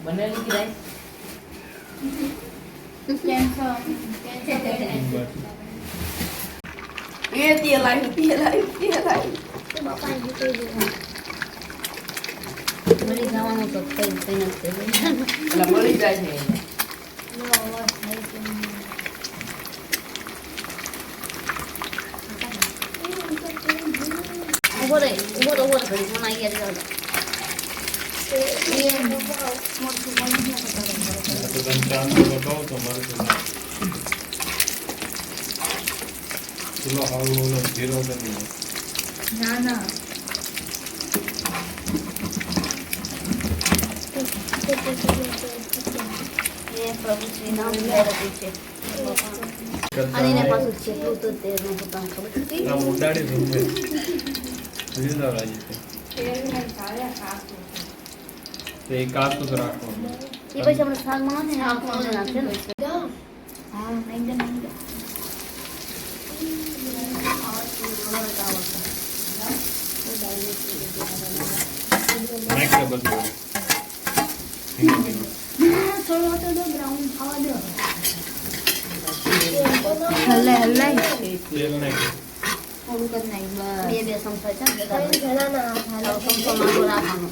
બનેલી કે રાઈસ એ તેલ આવ્યું તો બાપા જીતી ગયું મળી જવાનું તો કઈ નથી એટલે મળી જાય છે ઉભો રે ઘડી મને આવી ગયા ના એ પ્રભુ શ્રી નામ લેરતી છે અને ને પાછું છે તો તે ને પોતાને ખબર છે આ મોડાડી રૂમે રીલા રાજી છે તેલ ને સારા ખાસ તે કાસ્તો રાખો એ પછી આપણે શાક માં ને આ કોણ નાખે ને હા નહીં દે થોડો તો બ્રાઉન ખાવા દો હલ્લે તેલ નાખ થોડુંક જ નાખ બસ બે ચમચા છે ઘણા ના હાલો ચમચો માંગો રાખવાનો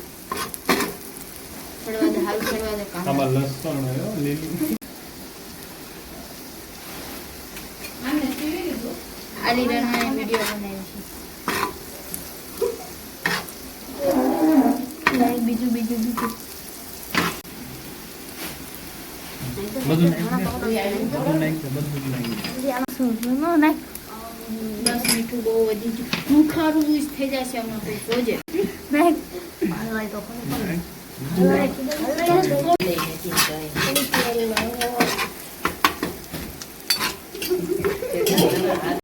થોડવા દે હાલ થોડવા દે કાંદા લસણ હે લીલી આને કેવી લીધો આલી રણમાં વિડિયો બનાવ્યો છે લાઈક બીજું બધું નાખ 10 મીઠું બહુ વધી ગયું હું ખારું થઈ જશે હમણાં કોઈ જોજે નાખ હલવાય તો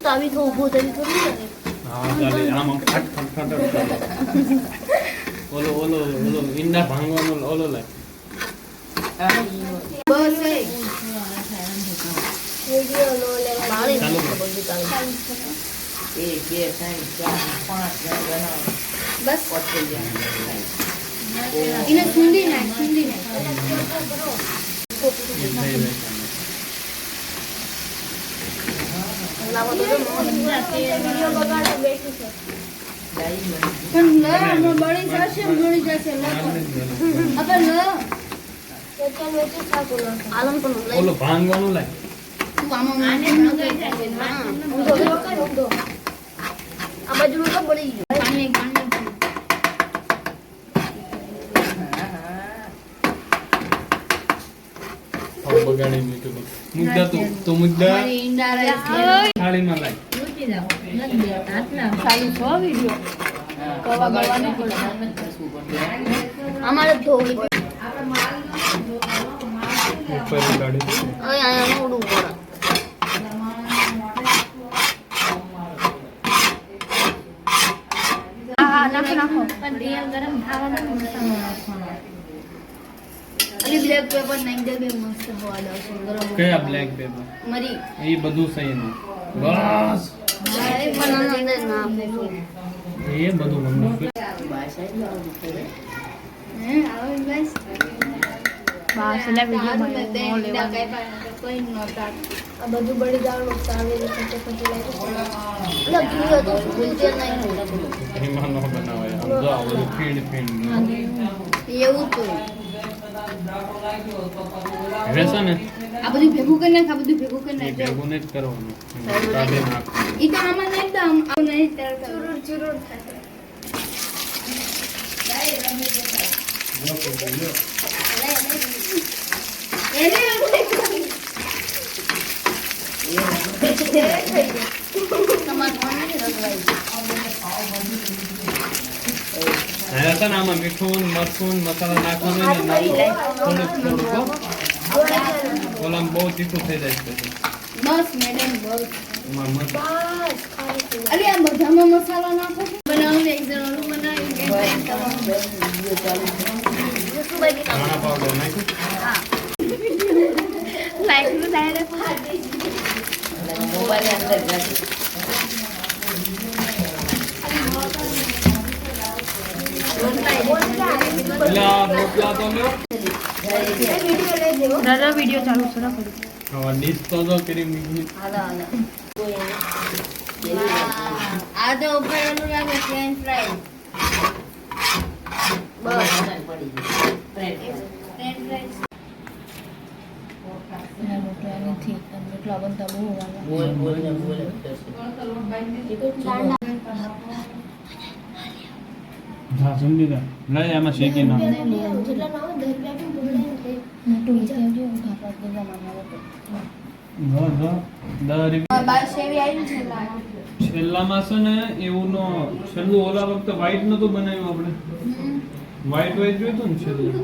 આવી તો ઊભો થઈ થોડું હા ચાલે આમ ખટ ઓલો ઈંડા ભાંગવાનો ઓલો લાય બસ વિડિયો લો લે મારી ચાલુ બધું ચાલુ 1 2 3 4 5 બનાવો બસ પહોંચી જાય ઇને સુંદી નાખ લાવો તો વિડિયો બગાડો બેઠી છે પણ ના બળી જશે અબે ના આલમ પણ ઓલો ભાંગવાનું લાય તું આમાં આને નગાઈ જાય હા આ બાજુ તો બળી ગયું પાણી બગાડી મીઠું મુદ્દા તો મુદ્દા થાળીમાં લાય મૂકી જાવ નથી આટલા ચાલુ છો વિડિયો કવા બળવાનું પડે અમારે ધોવી આપણે માલ ઉપર ગાડી આયા મોડું પડે હા નાખો પણ તેલ ગરમ થાવાનું મસાલો નાખવાનો અને બ્લેક પેપર નાખી દે બે મસ્ત હવા દે ગરમ કયા બ્લેક પેપર મરી એ બધું સહી ને બસ એ પણ અંદર ના એ બધું મમ્મી ભાષા હે આવે બસ બાસલા વિડિયો માં કોઈ નોતા આ બધું બળી જાવ આવે રીતે પછી લાગે તો ભૂલતે નહીં એમાં નો બનાવાય આમ જો આવું ફીડ એવું તો હવે છે ને આ બધું ભેગું કરી નાખ ભેગું ને જ કરવાનું કાઢે નાખ ઈ તો આમાં નાખ દો આમ નહીં ચૂર થાય ડાય રમે જતા જો તો બોલ્યો તને આમાં મીઠું મરચું મસાલા નાખવાનું થોડુંક ઓલામાં બહુ તીખું થઈ જાય છે બસ મેડમ બસ એમાં મસ્ત અરે આ બધામાં મસાલો નાખો બનાવું એક જણ ઓલું બનાવ્યું કે ટ્રાય કરવાનું ધાણા પાવડર નાખ્યું હા લાઈક નું ડાયરેક્ટ મોબાઈલ અંદર ગાડી દાદા વિડિયો ચાલુ છે રાખો હવે ડીશ તો જો કરી મીઠી આ તો ઉપર ઓલું રાખે ફ્રેન્ચ ફ્રાઈઝ બસ ફ્રેન્ચ ફ્રાઈઝ નથી રોટલા બનતા બહુ હા સમજી ગયા લઈ આમાં શેકી નાખ છેલ્લામાં છે ને એવું નો છેલ્લું ઓલા વખતે વ્હાઈટ નતું બનાવ્યું આપણે વ્હાઈટ જોયું હતું ને છેલ્લું